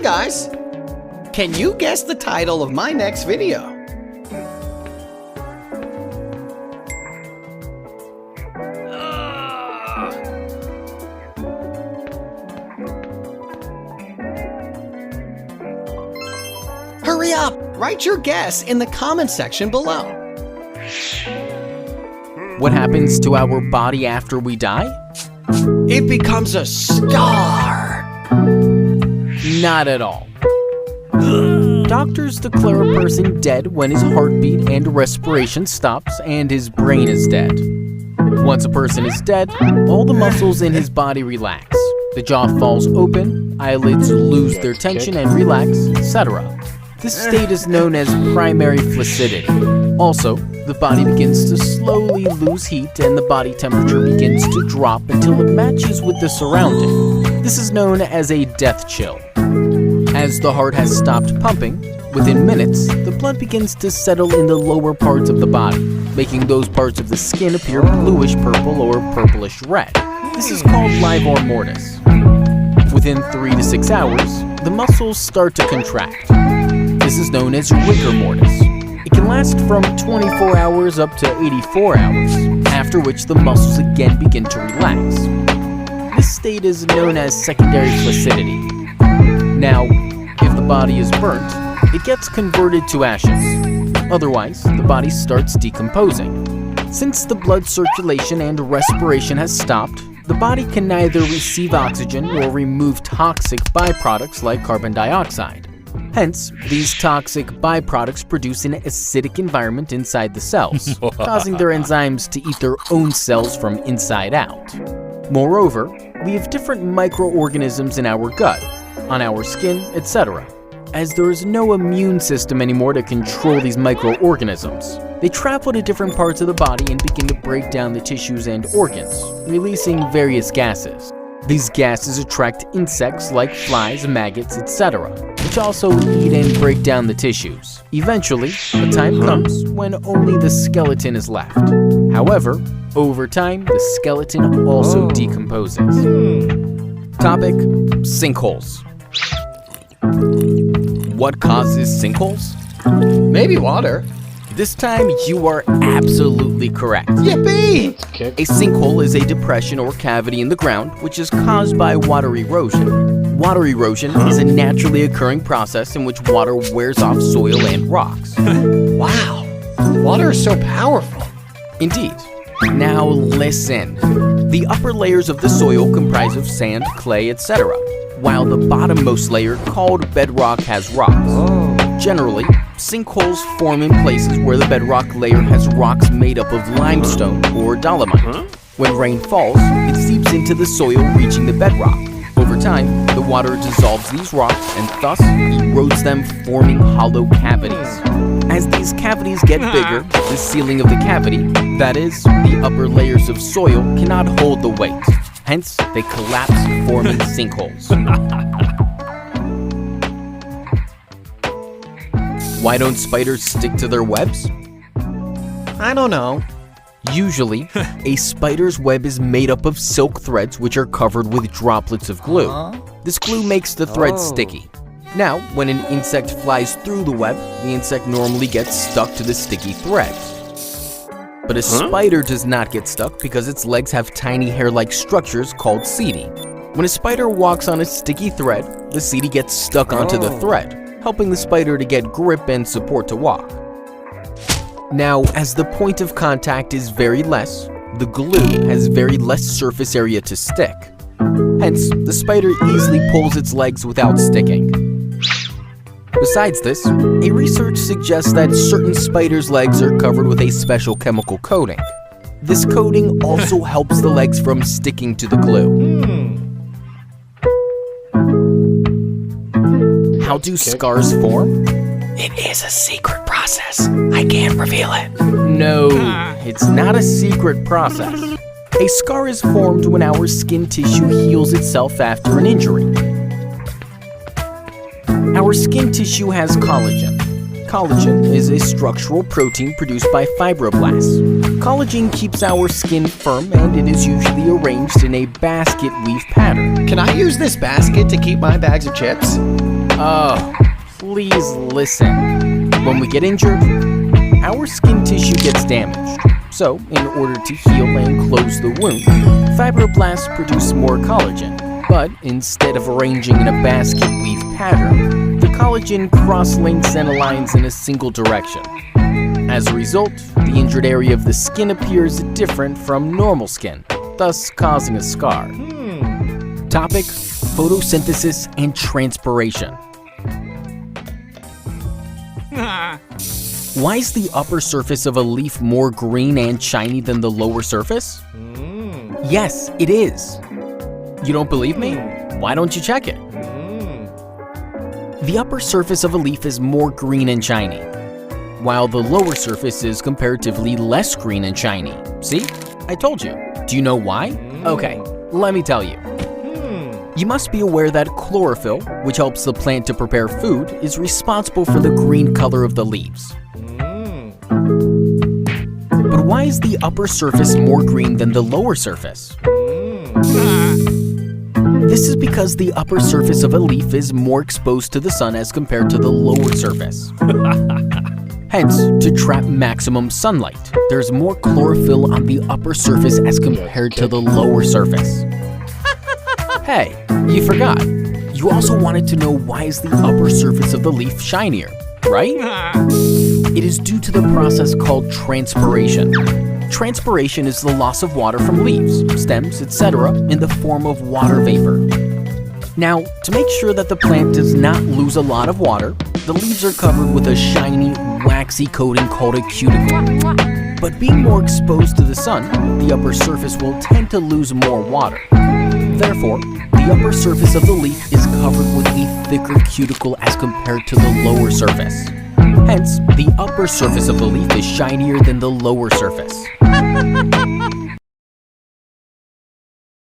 guys! Can you guess the title of my next video? Hurry up! Write your guess in the comment section below. What happens to our body after we die? It becomes a star! Not at all. Doctors declare a person dead when his heartbeat and respiration stops and his brain is dead. Once a person is dead, all the muscles in his body relax. The jaw falls open, eyelids lose their tension and relax, etc. This state is known as primary flaccidity. Also, the body begins to slowly lose heat and the body temperature begins to drop until it matches with the surrounding. This is known as a death chill. As the heart has stopped pumping, within minutes, the blood begins to settle in the lower parts of the body, making those parts of the skin appear bluish purple or purplish red. This is called livor mortis. Within 3 to 6 hours, the muscles start to contract. This is known as rigor mortis. It can last from 24 hours up to 84 hours, after which the muscles again begin to relax. This state is known as secondary flaccidity. Now, if the body is burnt, it gets converted to ashes. Otherwise, the body starts decomposing. Since the blood circulation and respiration has stopped, the body can neither receive oxygen or remove toxic byproducts like carbon dioxide. Hence, these toxic byproducts produce an acidic environment inside the cells, causing their enzymes to eat their own cells from inside out. Moreover, we have different microorganisms in our gut, on our skin, etc. As there is no immune system anymore to control these microorganisms, they travel to different parts of the body and begin to break down the tissues and organs, releasing various gases. These gases attract insects like flies, maggots, etc., which also eat and break down the tissues. Eventually, a time comes when only the skeleton is left. However, over time, the skeleton also decomposes. Topic: sinkholes. What causes sinkholes? Maybe water. This time, you are absolutely correct. Yippee! A sinkhole is a depression or cavity in the ground which is caused by water erosion. Water erosion is a naturally occurring process in which water wears off soil and rocks. Wow, water is so powerful. Indeed. Now listen. The upper layers of the soil comprise of sand, clay, etc., while the bottommost layer, called bedrock, has rocks. Generally, sinkholes form in places where the bedrock layer has rocks made up of limestone or dolomite. When rain falls, it seeps into the soil, reaching the bedrock. Over time, the water dissolves these rocks and thus erodes them, forming hollow cavities. As these cavities get bigger, the ceiling of the cavity, that is, the upper layers of soil, cannot hold the weight. Hence, they collapse, forming sinkholes. Why don't spiders stick to their webs? I don't know. Usually, a spider's web is made up of silk threads which are covered with droplets of glue. This glue makes the threads sticky. Now, when an insect flies through the web, the insect normally gets stuck to the sticky threads. But a spider does not get stuck because its legs have tiny hair-like structures called setae. When a spider walks on a sticky thread, the setae gets stuck onto the thread, helping the spider to get grip and support to walk. Now, as the point of contact is very less, the glue has very less surface area to stick. Hence, the spider easily pulls its legs without sticking. Besides this, a research suggests that certain spiders' legs are covered with a special chemical coating. This coating also helps the legs from sticking to the glue. How do scars form? It is a secret process. I can't reveal it. No, it's not a secret process. A scar is formed when our skin tissue heals itself after an injury. Our skin tissue has collagen. Collagen is a structural protein produced by fibroblasts. Collagen keeps our skin firm and it is usually arranged in a basket weave pattern. Can I use this basket to keep my bags of chips? Oh, please listen. When we get injured, our skin tissue gets damaged. So, in order to heal and close the wound, fibroblasts produce more collagen. But instead of arranging in a basket weave pattern, the collagen cross-links and aligns in a single direction. As a result, the injured area of the skin appears different from normal skin, thus causing a scar. Topic: photosynthesis and transpiration. Why is the upper surface of a leaf more green and shiny than the lower surface? Yes, it is. You don't believe me? Why don't you check it? The upper surface of a leaf is more green and shiny, while the lower surface is comparatively less green and shiny. See? I told you. Do you know why? Okay, let me tell you. You must be aware that chlorophyll, which helps the plant to prepare food, is responsible for the green color of the leaves. But why is the upper surface more green than the lower surface? This is because the upper surface of a leaf is more exposed to the sun as compared to the lower surface. Hence, to trap maximum sunlight, there's more chlorophyll on the upper surface as compared to the lower surface. Hey, you forgot. You also wanted to know why is the upper surface of the leaf shinier, right? It is due to the process called transpiration. Transpiration is the loss of water from leaves, stems, etc. in the form of water vapor. Now, to make sure that the plant does not lose a lot of water, the leaves are covered with a shiny, waxy coating called a cuticle. But being more exposed to the sun, the upper surface will tend to lose more water. Therefore, the upper surface of the leaf is covered with a thicker cuticle as compared to the lower surface. Hence, the upper surface of the leaf is shinier than the lower surface.